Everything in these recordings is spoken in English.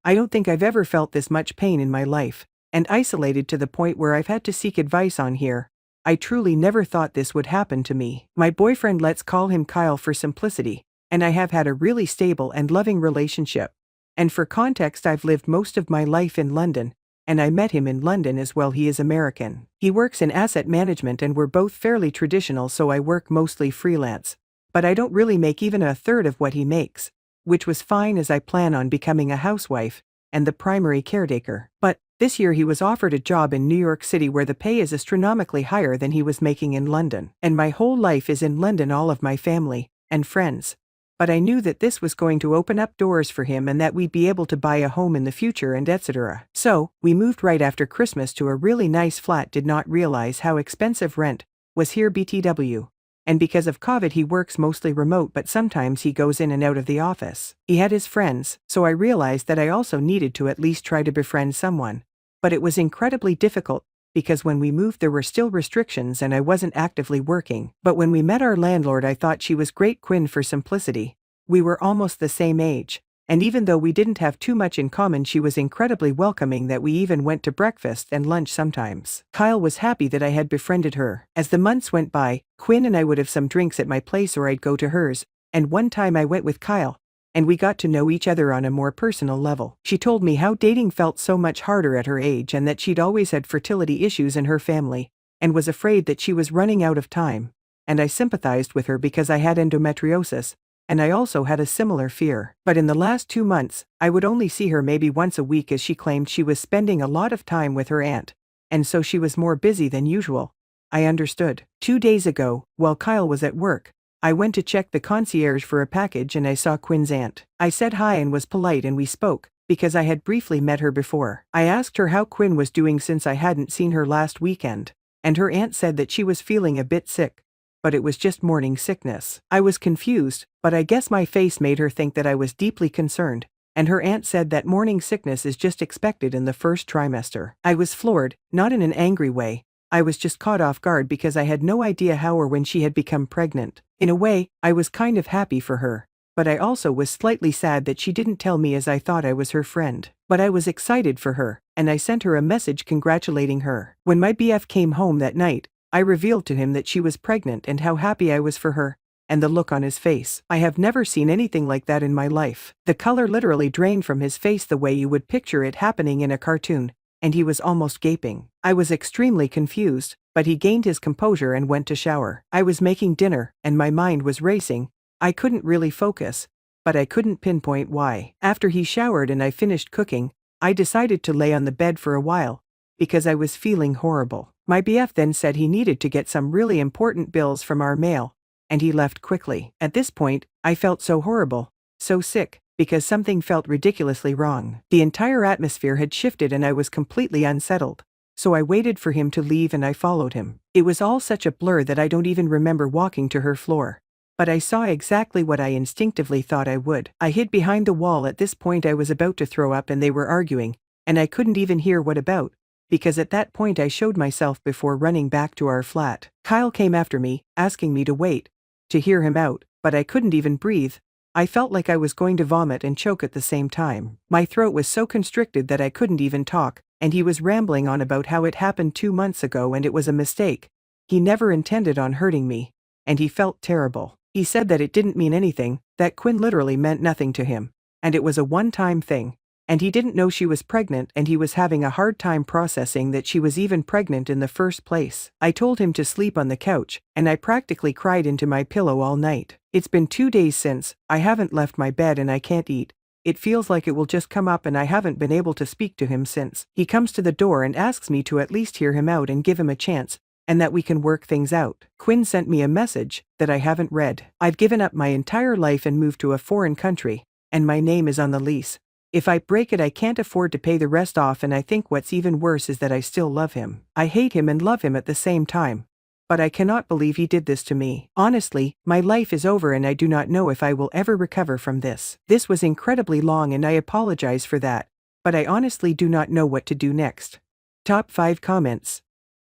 I don't think I've ever felt this much pain in my life, and isolated to the point where I've had to seek advice on here. I truly never thought this would happen to me. My boyfriend, let's call him Kyle for simplicity, and I have had a really stable and loving relationship. And for context, I've lived most of my life in London, and I met him in London as well. He is American. He works in asset management and we're both fairly traditional, so I work mostly freelance. But I don't really make even a third of what he makes, which was fine as I plan on becoming a housewife and the primary caretaker. But this year he was offered a job in New York City where the pay is astronomically higher than he was making in London. And my whole life is in London, all of my family and friends. But I knew that this was going to open up doors for him and that we'd be able to buy a home in the future and etc. So, we moved right after Christmas to a really nice flat. Did not realize how expensive rent was here BTW. And because of COVID he works mostly remote, but sometimes he goes in and out of the office. He had his friends, so I realized that I also needed to at least try to befriend someone. But it was incredibly difficult, because when we moved there were still restrictions and I wasn't actively working. But when we met our landlord, I thought she was great. Quinn for simplicity. We were almost the same age, and even though we didn't have too much in common, she was incredibly welcoming that we even went to breakfast and lunch sometimes. Kyle was happy that I had befriended her. As the months went by, Quinn and I would have some drinks at my place or I'd go to hers, and one time I went with Kyle, and we got to know each other on a more personal level. She told me how dating felt so much harder at her age and that she'd always had fertility issues in her family, and was afraid that she was running out of time. And I sympathized with her because I had endometriosis, and I also had a similar fear. But in the last 2 months, I would only see her maybe once a week as she claimed she was spending a lot of time with her aunt, and so she was more busy than usual. I understood. 2 days ago, while Kyle was at work, I went to check the concierge for a package and I saw Quinn's aunt. I said hi and was polite and we spoke, because I had briefly met her before. I asked her how Quinn was doing since I hadn't seen her last weekend, and her aunt said that she was feeling a bit sick, but it was just morning sickness. I was confused, but I guess my face made her think that I was deeply concerned, and her aunt said that morning sickness is just expected in the first trimester. I was floored, not in an angry way. I was just caught off guard because I had no idea how or when she had become pregnant. In a way, I was kind of happy for her, but I also was slightly sad that she didn't tell me as I thought I was her friend. But I was excited for her, and I sent her a message congratulating her. When my BF came home that night, I revealed to him that she was pregnant and how happy I was for her, and the look on his face. I have never seen anything like that in my life. The color literally drained from his face the way you would picture it happening in a cartoon, and he was almost gaping. I was extremely confused, but he gained his composure and went to shower. I was making dinner, and my mind was racing. I couldn't really focus, but I couldn't pinpoint why. After he showered and I finished cooking, I decided to lay on the bed for a while, because I was feeling horrible. My BF then said he needed to get some really important bills from our mail, and he left quickly. At this point, I felt so horrible, so sick, because something felt ridiculously wrong. The entire atmosphere had shifted and I was completely unsettled. So I waited for him to leave and I followed him. It was all such a blur that I don't even remember walking to her floor. But I saw exactly what I instinctively thought I would. I hid behind the wall. At this point I was about to throw up and they were arguing, and I couldn't even hear what about, because at that point I showed myself before running back to our flat. Kyle came after me, asking me to wait, to hear him out, but I couldn't even breathe. I felt like I was going to vomit and choke at the same time. My throat was so constricted that I couldn't even talk, and he was rambling on about how it happened 2 months ago and it was a mistake. He never intended on hurting me, and he felt terrible. He said that it didn't mean anything, that Quinn literally meant nothing to him, and it was a one-time thing. And he didn't know she was pregnant and he was having a hard time processing that she was even pregnant in the first place. I told him to sleep on the couch, and I practically cried into my pillow all night. It's been 2 days since. I haven't left my bed and I can't eat. It feels like it will just come up, and I haven't been able to speak to him since. He comes to the door and asks me to at least hear him out and give him a chance, and that we can work things out. Quinn sent me a message that I haven't read. I've given up my entire life and moved to a foreign country, and my name is on the lease. If I break it, I can't afford to pay the rest off, and I think what's even worse is that I still love him. I hate him and love him at the same time. But I cannot believe he did this to me. Honestly, my life is over and I do not know if I will ever recover from this. This was incredibly long and I apologize for that, but I honestly do not know what to do next. Top 5 comments.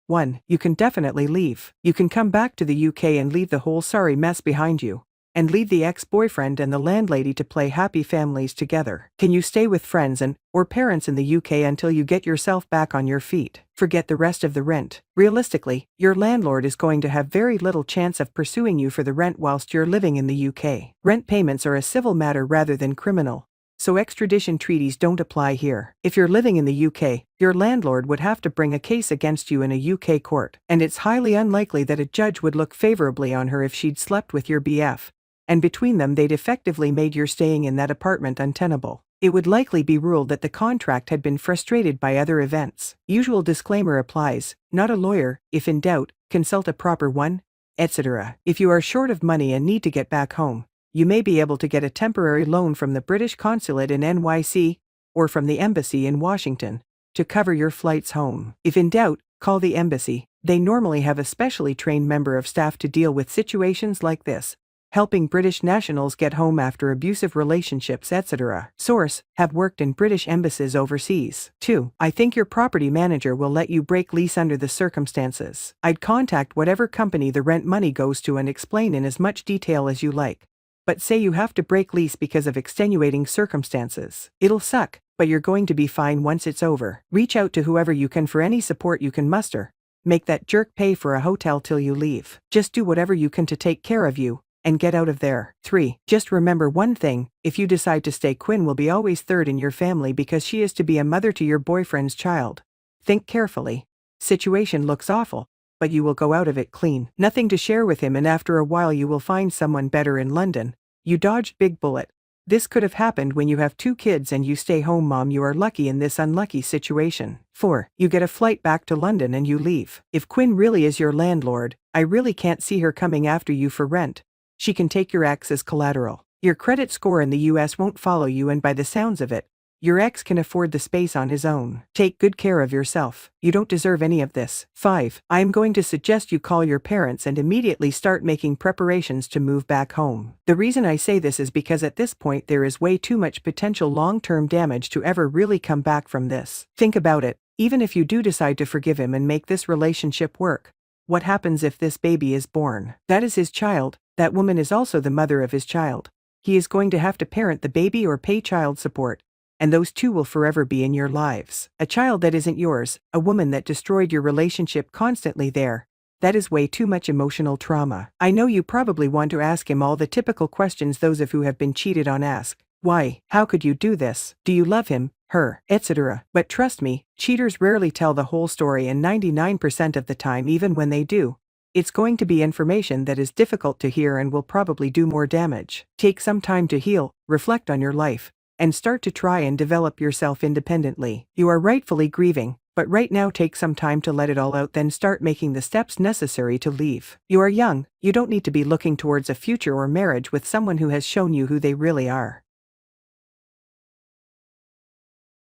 1. You can definitely leave. You can come back to the UK and leave the whole sorry mess behind you. and leave the ex-boyfriend and the landlady to play happy families together. Can you stay with friends or parents in the UK until you get yourself back on your feet? Forget the rest of the rent. Realistically, your landlord is going to have very little chance of pursuing you for the rent whilst you're living in the UK. Rent payments are a civil matter rather than criminal, so extradition treaties don't apply here. If you're living in the UK, your landlord would have to bring a case against you in a UK court, and it's highly unlikely that a judge would look favorably on her if she'd slept with your BF, and between them they'd effectively made your staying in that apartment untenable. It would likely be ruled that the contract had been frustrated by other events. Usual disclaimer applies: not a lawyer, if in doubt, consult a proper one, etc. If you are short of money and need to get back home, you may be able to get a temporary loan from the British consulate in NYC, or from the embassy in Washington, to cover your flights home. If in doubt, call the embassy. They normally have a specially trained member of staff to deal with situations like this, helping British nationals get home after abusive relationships, etc. Source: have worked in British embassies overseas. 2. I think your property manager will let you break lease under the circumstances. I'd contact whatever company the rent money goes to and explain in as much detail as you like. But say you have to break lease because of extenuating circumstances. It'll suck, but you're going to be fine once it's over. Reach out to whoever you can for any support you can muster. Make that jerk pay for a hotel till you leave. Just do whatever you can to take care of you, and get out of there. 3. Just remember one thing: if you decide to stay, Quinn will be always third in your family because she is to be a mother to your boyfriend's child. Think carefully. Situation looks awful, but you will go out of it clean. Nothing to share with him, and after a while you will find someone better in London. You dodged big bullet. This could have happened when you have 2 kids and you stay home mom. You are lucky in this unlucky situation. 4. You get a flight back to London and you leave. If Quinn really is your landlord, I really can't see her coming after you for rent. She can take your ex as collateral. Your credit score in the US won't follow you, and by the sounds of it, your ex can afford the space on his own. Take good care of yourself. You don't deserve any of this. 5. I am going to suggest you call your parents and immediately start making preparations to move back home. The reason I say this is because at this point there is way too much potential long-term damage to ever really come back from this. Think about it. Even if you do decide to forgive him and make this relationship work, what happens if this baby is born? That is his child. That woman is also the mother of his child. He is going to have to parent the baby or pay child support, and those two will forever be in your lives. A child that isn't yours, a woman that destroyed your relationship constantly there. That is way too much emotional trauma. I know you probably want to ask him all the typical questions those of who have been cheated on ask. Why? How could you do this? Do you love him, her, etc.? But trust me, cheaters rarely tell the whole story, and 99% of the time, even when they do, it's going to be information that is difficult to hear and will probably do more damage. Take some time to heal, reflect on your life, and start to try and develop yourself independently. You are rightfully grieving, but right now take some time to let it all out, then start making the steps necessary to leave. You are young, you don't need to be looking towards a future or marriage with someone who has shown you who they really are.